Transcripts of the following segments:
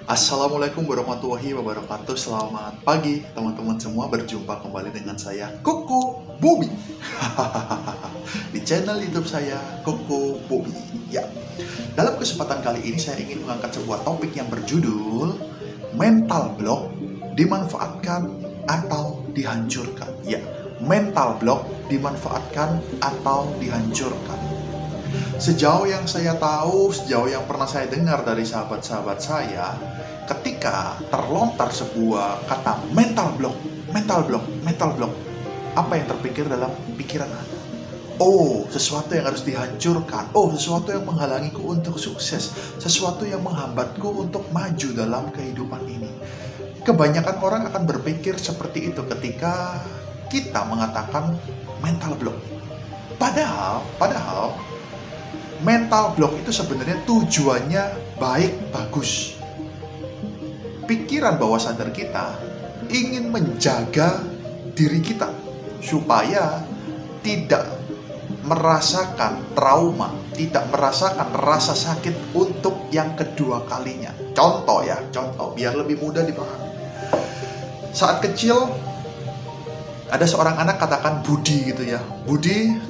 Assalamualaikum warahmatullahi wabarakatuh. Selamat pagi teman-teman semua. Berjumpa kembali dengan saya Koko Bobby di channel YouTube saya Koko Bobby. Ya, dalam kesempatan kali ini saya ingin mengangkat sebuah topik yang berjudul mental block dimanfaatkan atau dihancurkan. Ya, mental block dimanfaatkan atau dihancurkan. Sejauh yang saya tahu, sejauh yang pernah saya dengar dari sahabat-sahabat saya, ketika terlontar sebuah kata mental block, apa yang terpikir dalam pikiran Anda? Oh, sesuatu yang harus dihancurkan. Oh, sesuatu yang menghalangiku untuk sukses. Sesuatu yang menghambatku untuk maju dalam kehidupan ini. Kebanyakan orang akan berpikir seperti itu ketika kita mengatakan mental block. Padahal mental block itu sebenarnya tujuannya baik, bagus. Pikiran bawah sadar kita ingin menjaga diri kita supaya tidak merasakan trauma, tidak merasakan rasa sakit untuk yang kedua kalinya. Contoh biar lebih mudah dipahami. Saat kecil ada seorang anak, katakan Budi gitu ya. Budi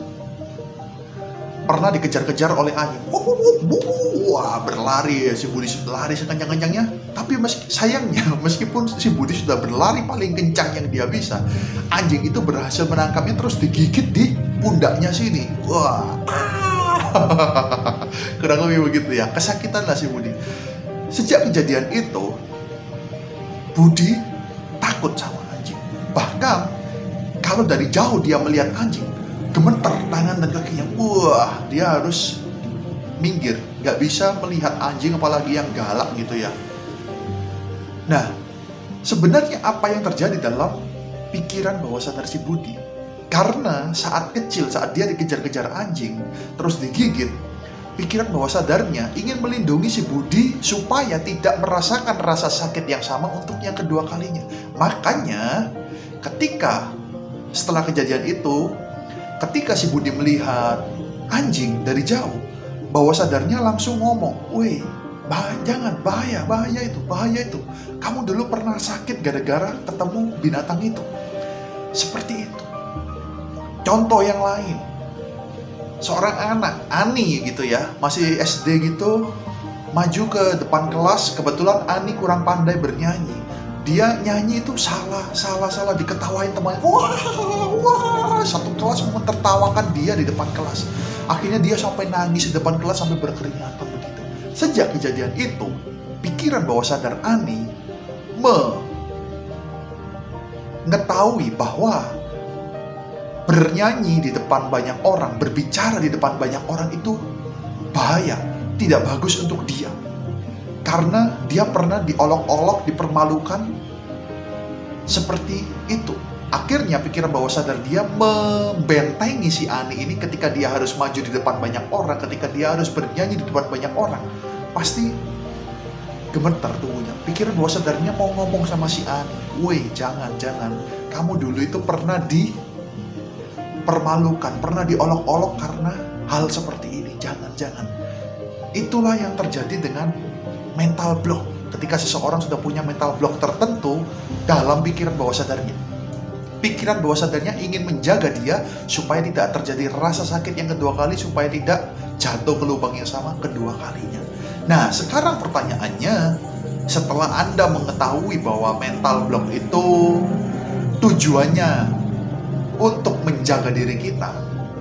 pernah dikejar-kejar oleh anjing. Wah, berlari ya si Budi, berlari sekencang-kencangnya. Tapi sayangnya, meskipun si Budi sudah berlari paling kencang yang dia bisa, anjing itu berhasil menangkapnya terus digigit di pundaknya sini. Wah, kurang lebih begitu ya. Kesakitan lah si Budi. Sejak kejadian itu, Budi takut sama anjing. Bahkan kalau dari jauh dia melihat anjing, gemeter tangan dan kakinya. Wah, dia harus minggir, nggak bisa melihat anjing apalagi yang galak gitu ya. Nah, sebenarnya apa yang terjadi dalam pikiran bawah sadar si Budi? Karena saat kecil, saat dia dikejar-kejar anjing terus digigit, pikiran bawah sadarnya ingin melindungi si Budi supaya tidak merasakan rasa sakit yang sama untuk yang kedua kalinya. Makanya setelah kejadian itu, ketika si Budi melihat anjing dari jauh, bawah sadarnya langsung ngomong, "Woi, jangan, bahaya itu. Kamu dulu pernah sakit gara-gara ketemu binatang itu." Seperti itu. Contoh yang lain, seorang anak, Ani gitu ya, masih SD gitu, maju ke depan kelas. Kebetulan Ani kurang pandai bernyanyi. Dia nyanyi itu salah, diketawain temannya. Wah, satu kelas mentertawakan dia di depan kelas. Akhirnya dia sampai nangis di depan kelas sampai berkeringatan begitu. Sejak kejadian itu, pikiran bawah sadar Ani mengetahui bahwa bernyanyi di depan banyak orang, berbicara di depan banyak orang itu bahaya, tidak bagus untuk dia. Karena dia pernah diolok-olok, dipermalukan seperti itu. Akhirnya pikiran bawah sadar dia membentengi si Ani ini ketika dia harus maju di depan banyak orang, ketika dia harus bernyanyi di depan banyak orang. Pasti gemetar tubuhnya. Pikiran bawah sadarnya mau ngomong sama si Ani, "Woi, jangan. Kamu dulu itu pernah dipermalukan, pernah diolok-olok karena hal seperti ini. Jangan. Itulah yang terjadi dengan mental block. Ketika seseorang sudah punya mental block tertentu dalam pikiran bawah sadarnya, pikiran bawah sadarnya ingin menjaga dia supaya tidak terjadi rasa sakit yang kedua kali, supaya tidak jatuh ke lubang yang sama kedua kalinya. Nah, sekarang pertanyaannya, setelah Anda mengetahui bahwa mental block itu tujuannya untuk menjaga diri kita,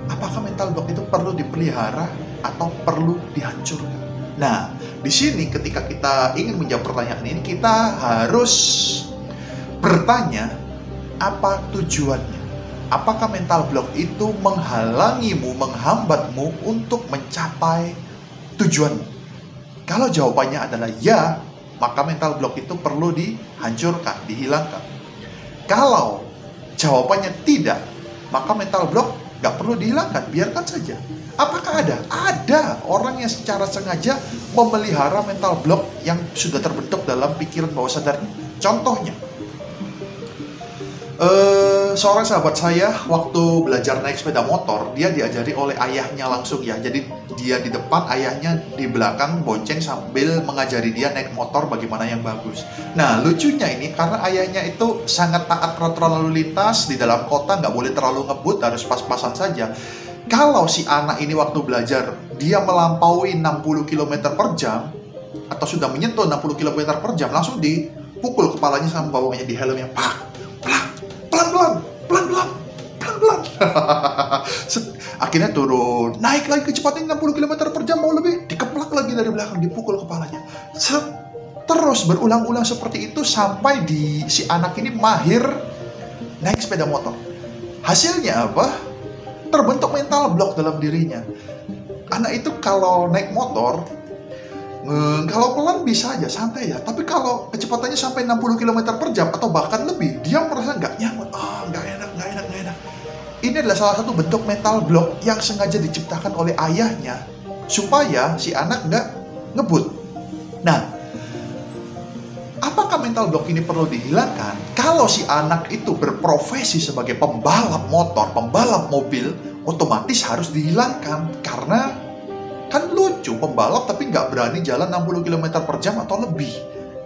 apakah mental block itu perlu dipelihara atau perlu dihancurkan? Nah, di sini ketika kita ingin menjawab pertanyaan ini, kita harus bertanya, apa tujuannya? Apakah mental block itu menghalangimu, menghambatmu untuk mencapai tujuanmu? Kalau jawabannya adalah ya, maka mental block itu perlu dihancurkan, dihilangkan. Kalau jawabannya tidak, maka mental block gak perlu dihilangkan, biarkan saja. Apakah ada? Ada orang yang secara sengaja memelihara mental block yang sudah terbentuk dalam pikiran bawah sadarnya. Contohnya, Seorang sahabat saya waktu belajar naik sepeda motor, dia diajari oleh ayahnya langsung ya. Jadi dia di depan, ayahnya di belakang bonceng sambil mengajari dia naik motor bagaimana yang bagus. Nah, lucunya ini karena ayahnya itu sangat taat peraturan lalu lintas di dalam kota, nggak boleh terlalu ngebut, harus pas-pasan saja. Kalau si anak ini waktu belajar, dia melampaui 60 km per jam, atau sudah menyentuh 60 km per jam, langsung dipukul kepalanya sama bawahnya di helmnya. Pak! Pelan-pelan. Akhirnya turun, naik lagi kecepatannya 60 km per jam, mau lebih, dikeplak lagi dari belakang, dipukul kepalanya. Terus berulang-ulang seperti itu sampai si anak ini mahir naik sepeda motor. Hasilnya apa? Terbentuk mental block dalam dirinya. Anak itu kalau naik motor, kalau pelan bisa aja, santai ya. Tapi kalau kecepatannya sampai 60 km per jam atau bahkan lebih, dia merasa nggak nyaman. Nggak enak. Ini adalah salah satu bentuk mental block yang sengaja diciptakan oleh ayahnya supaya si anak nggak ngebut. Nah, apakah mental block ini perlu dihilangkan? Kalau si anak itu berprofesi sebagai pembalap motor, pembalap mobil, otomatis harus dihilangkan. Karena kan lucu, pembalap tapi nggak berani jalan 60 km per jam atau lebih.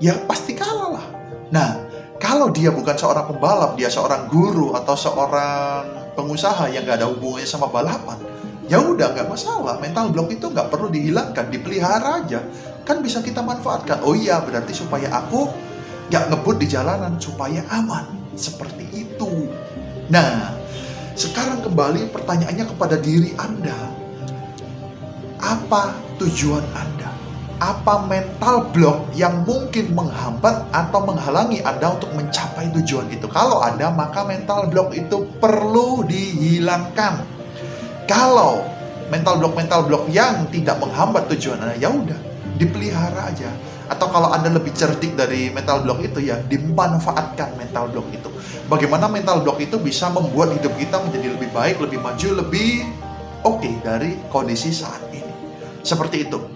Ya pasti kalah lah. Nah, kalau dia bukan seorang pembalap, dia seorang guru atau seorang pengusaha yang nggak ada hubungannya sama balapan, ya udah nggak masalah. Mental block itu nggak perlu dihilangkan, dipelihara aja. Kan bisa kita manfaatkan. Oh iya, berarti supaya aku nggak ngebut di jalanan, supaya aman. Seperti itu. Nah, sekarang kembali pertanyaannya kepada diri Anda. Apa tujuan Anda? Apa mental block yang mungkin menghambat atau menghalangi Anda untuk mencapai tujuan itu? Kalau ada, maka mental block itu perlu dihilangkan. Kalau mental block yang tidak menghambat tujuan Anda, ya udah, dipelihara aja. Atau kalau Anda lebih cerdik dari mental block itu, ya dimanfaatkan mental block itu. Bagaimana mental block itu bisa membuat hidup kita menjadi lebih baik, lebih maju, lebih oke dari kondisi saat ini. Seperti itu.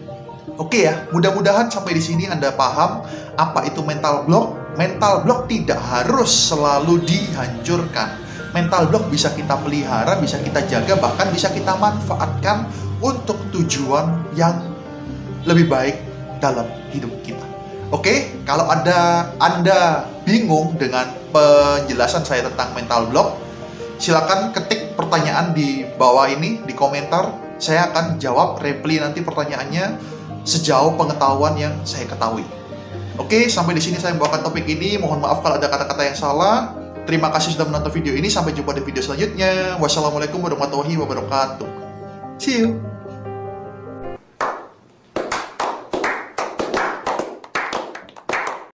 Oke ya, mudah-mudahan sampai di sini Anda paham apa itu mental block. Mental block tidak harus selalu dihancurkan. Mental block bisa kita pelihara, bisa kita jaga, bahkan bisa kita manfaatkan untuk tujuan yang lebih baik dalam hidup kita. Oke, kalau Anda bingung dengan penjelasan saya tentang mental block, silakan ketik pertanyaan di bawah ini, di komentar. Saya akan jawab, reply nanti pertanyaannya sejauh pengetahuan yang saya ketahui. Oke, sampai di sini saya membawakan topik ini. Mohon maaf kalau ada kata-kata yang salah. Terima kasih sudah menonton video ini. Sampai jumpa di video selanjutnya. Wassalamualaikum warahmatullahi wabarakatuh. See you.